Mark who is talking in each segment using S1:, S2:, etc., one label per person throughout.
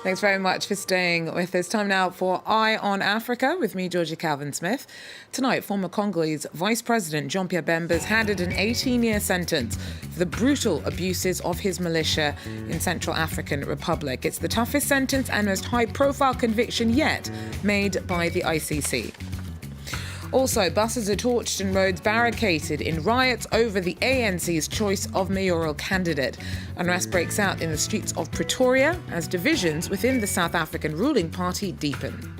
S1: Thanks very much for staying with us. Time now for Eye on Africa with me, Georgia Calvin-Smith. Tonight, former Congolese Vice President Jean-Pierre Bemba has handed an 18-year sentence for the brutal abuses of his militia in Central African Republic. It's the toughest sentence and most high-profile conviction yet made by the ICC. Also, buses are torched and roads barricaded in riots over the ANC's choice of mayoral candidate. Unrest breaks out in the streets of Pretoria as divisions within the South African ruling party deepen.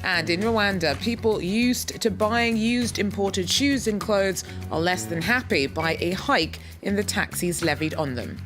S1: And in Rwanda, people used to buying used imported shoes and clothes are less than happy by a hike in the taxes levied on them.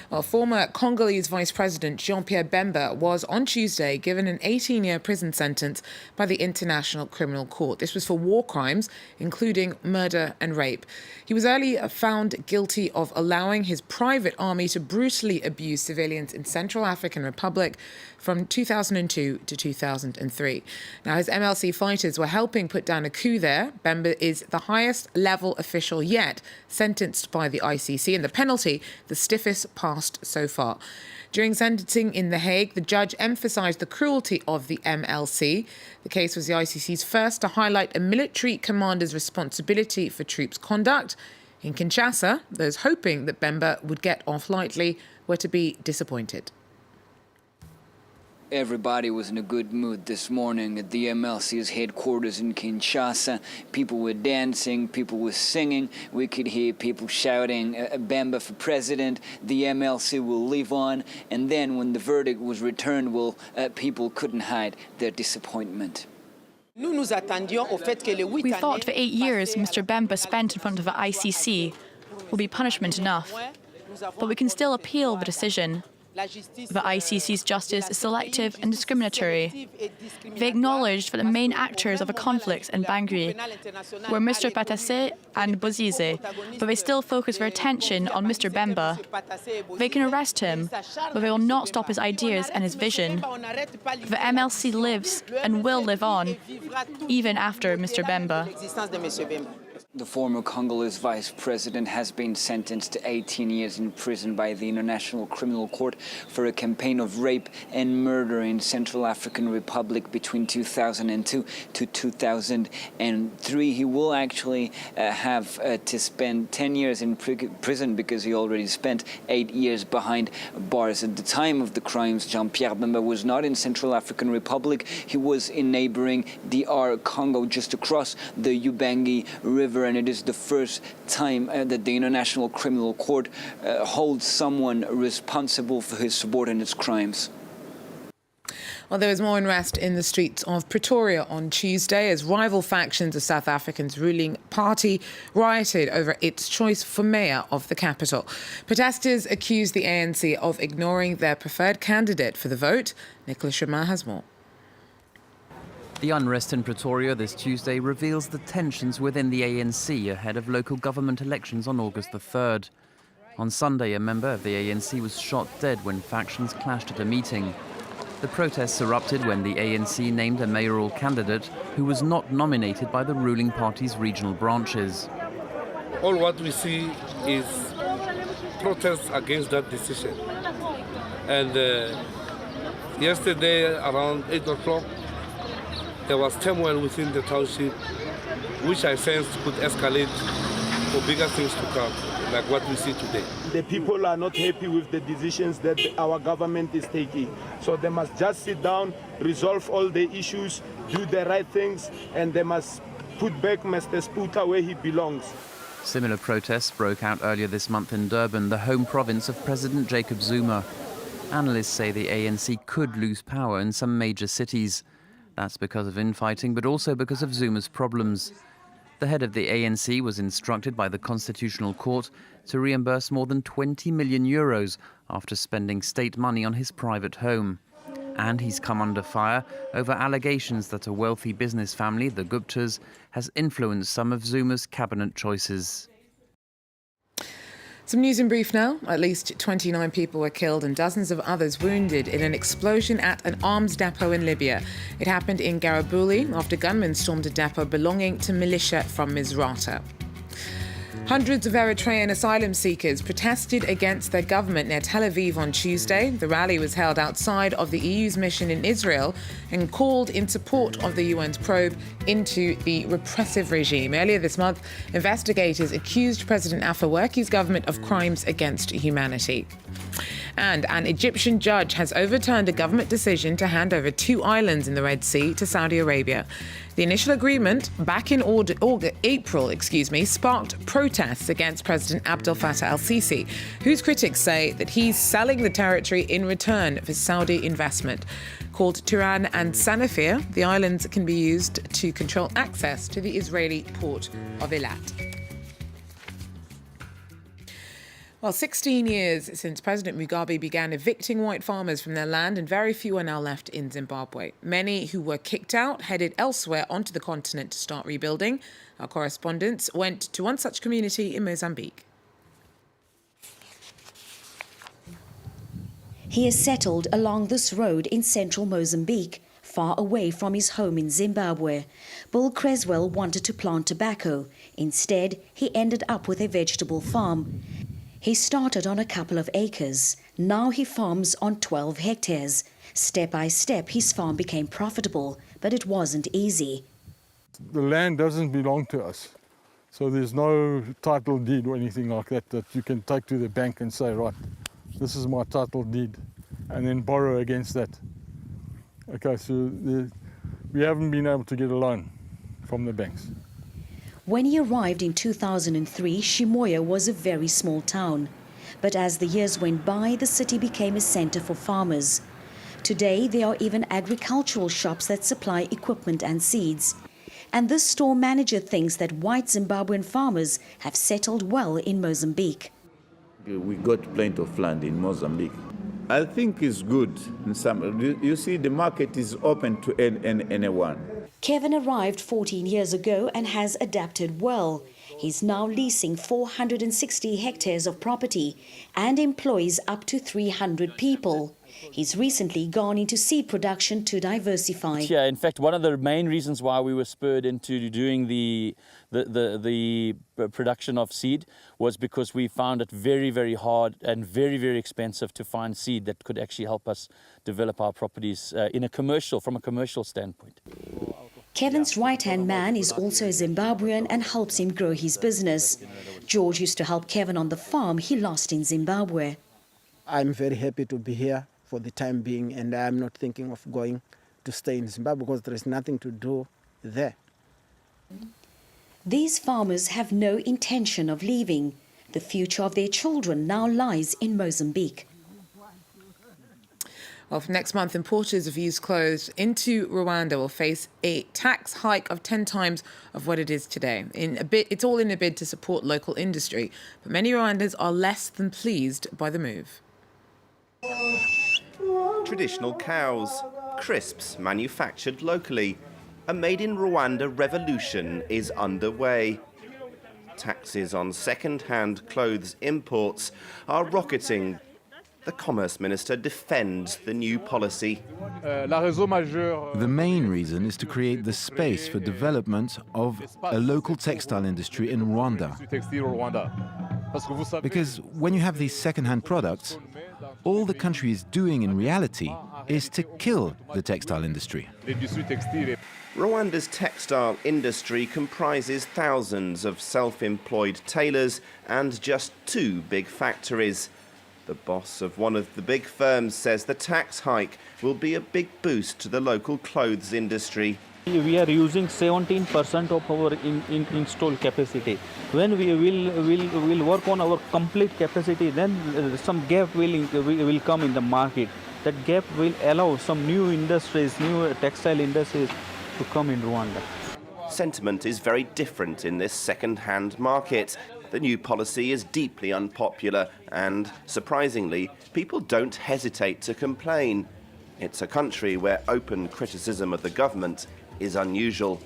S1: Well, former Congolese Vice President Jean-Pierre Bemba was on Tuesday given an 18-year prison sentence by the International Criminal Court. This was for war crimes, including murder and rape. He was earlier found guilty of allowing his private army to brutally abuse civilians in Central African Republic from 2002 to 2003. Now, his MLC fighters were helping put down a coup there. Bemba is the highest level official yet sentenced by the ICC, and the penalty, the stiffest passed so far. During sentencing in The Hague, the judge emphasised the cruelty of the MLC. The case was the ICC's first to highlight a military commander's responsibility for troops' conduct. In Kinshasa, those hoping that Bemba would get off lightly were to be disappointed.
S2: Everybody was in a good mood this morning at the MLC's headquarters in Kinshasa. People were dancing, people were singing. We could hear people shouting, Bemba for president, the MLC will live on. And then when the verdict was returned, people couldn't hide their disappointment.
S3: We thought for 8 years Mr. Bemba spent in front of the ICC will be punishment enough. But we can still appeal the decision. The ICC's justice is selective and discriminatory. They acknowledged that the main actors of the conflicts in Bangui were Mr. Patasse and Bozize, but they still focus their attention on Mr. Bemba. They can arrest him, but they will not stop his ideas and his vision. The MLC lives and will live on, even after Mr. Bemba.
S2: The former Congolese vice president has been sentenced to 18 years in prison by the International Criminal Court for a campaign of rape and murder in Central African Republic between 2002 to 2003. He will actually have to spend 10 years in prison because he already spent 8 years behind bars. At the time of the crimes, Jean-Pierre Bemba was not in Central African Republic. He was in neighboring DR Congo, just across the Ubangi River. And it is the first time that the International Criminal Court holds someone responsible for his subordinates' crimes.
S1: Well, there was more unrest in the streets of Pretoria on Tuesday as rival factions of South Africa's ruling party rioted over its choice for mayor of the capital. Protesters accused the ANC of ignoring their preferred candidate for the vote. Nicholas Rama has more.
S4: The unrest in Pretoria this Tuesday reveals the tensions within the ANC ahead of local government elections on August the 3rd. On Sunday, a member of the ANC was shot dead when factions clashed at a meeting. The protests erupted when the ANC named a mayoral candidate who was not nominated by the ruling party's regional branches.
S5: All what we see is protests against that decision. And yesterday around 8 o'clock, there was turmoil within the township, which I sensed could escalate for bigger things to come, like what we see today.
S6: The people are not happy with the decisions that our government is taking. So they must just sit down, resolve all the issues, do the right things, and they must put back Mr. Sputa where he belongs.
S4: Similar protests broke out earlier this month in Durban, the home province of President Jacob Zuma. Analysts say the ANC could lose power in some major cities. That's because of infighting, but also because of Zuma's problems. The head of the ANC was instructed by the Constitutional Court to reimburse more than 20 million euros after spending state money on his private home. And he's come under fire over allegations that a wealthy business family, the Guptas, has influenced some of Zuma's cabinet choices.
S1: Some news in brief now. At least 29 people were killed and dozens of others wounded in an explosion at an arms depot in Libya. It happened in Garibaldi after gunmen stormed a depot belonging to militia from Misrata. Hundreds of Eritrean asylum seekers protested against their government near Tel Aviv on Tuesday. The rally was held outside of the EU's mission in Israel and called in support of the UN's probe into the repressive regime. Earlier this month, investigators accused President Afewerki's government of crimes against humanity. And an Egyptian judge has overturned a government decision to hand over 2 islands in the Red Sea to Saudi Arabia. The initial agreement back in April, sparked protests against President Abdel Fattah al-Sisi, whose critics say that he's selling the territory in return for Saudi investment. Called Tiran and Sanafir, the islands can be used to control access to the Israeli port of Eilat. Well, 16 years since President Mugabe began evicting white farmers from their land, and very few are now left in Zimbabwe. Many who were kicked out headed elsewhere onto the continent to start rebuilding. Our correspondents went to one such community in Mozambique.
S7: He is settled along this road in central Mozambique, far away from his home in Zimbabwe. Bill Creswell wanted to plant tobacco. Instead, he ended up with a vegetable farm. He started on a couple of acres. Now he farms on 12 hectares. Step by step, his farm became profitable, but it wasn't easy.
S8: The land doesn't belong to us, so there's no title deed or anything like that that you can take to the bank and say, right, this is my title deed, and then borrow against that. Okay, so we haven't been able to get a loan from the banks.
S7: When he arrived in 2003, Shimoya was a very small town. But as the years went by, the city became a center for farmers. Today, there are even agricultural shops that supply equipment and seeds. And this store manager thinks that white Zimbabwean farmers have settled well in Mozambique.
S9: We got plenty of land in Mozambique. I think it's good. You see, the market is open to anyone.
S7: Kevin arrived 14 years ago and has adapted well. He's now leasing 460 hectares of property and employs up to 300 people. He's recently gone into seed production to diversify.
S10: Yeah, in fact, one of the main reasons why we were spurred into doing the production of seed was because we found it very, very hard and very, very expensive to find seed that could actually help us develop our properties from a commercial standpoint.
S7: Kevin's right-hand man is also a Zimbabwean and helps him grow his business. George used to help Kevin on the farm he lost in Zimbabwe.
S11: I'm very happy to be here for the time being, and I'm not thinking of going to stay in Zimbabwe because there is nothing to do there.
S7: These farmers have no intention of leaving. The future of their children now lies in Mozambique.
S1: Well, for next month, importers of used clothes into Rwanda will face a tax hike of 10 times of what it is today. It's all in a bid to support local industry, but many Rwandans are less than pleased by the move.
S12: Traditional cows, crisps manufactured locally. A made in Rwanda revolution is underway. Taxes on second-hand clothes imports are rocketing. The Commerce Minister defends the new policy.
S13: The main reason is to create the space for development of a local textile industry in Rwanda. Because when you have these second-hand products, all the country is doing in reality is to kill the textile industry.
S12: Rwanda's textile industry comprises thousands of self-employed tailors and just 2 big factories. The boss of one of the big firms says the tax hike will be a big boost to the local clothes industry.
S10: We are using 17% of our installed capacity. When we will work on our complete capacity, then some gap will come in the market. That gap will allow some new industries, new textile industries to come in Rwanda.
S12: Sentiment is very different in this second-hand market. The new policy is deeply unpopular and, surprisingly, people don't hesitate to complain. It's a country where open criticism of the government is unusual.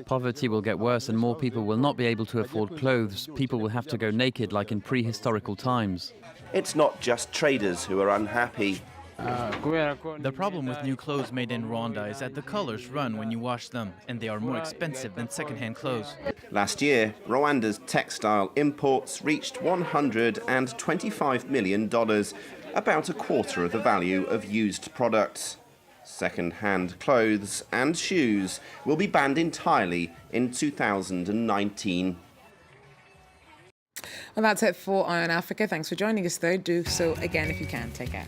S4: Poverty will get worse and more people will not be able to afford clothes. People will have to go naked like in prehistorical times.
S12: It's not just traders who are unhappy.
S14: The problem with new clothes made in Rwanda is that the colors run when you wash them, and they are more expensive than second-hand clothes.
S12: Last year, Rwanda's textile imports reached $125 million, about a quarter of the value of used products. Second-hand clothes and shoes will be banned entirely in 2019.
S1: Well, that's it for Eye on Africa. Thanks for joining us, though. Do so again if you can. Take care.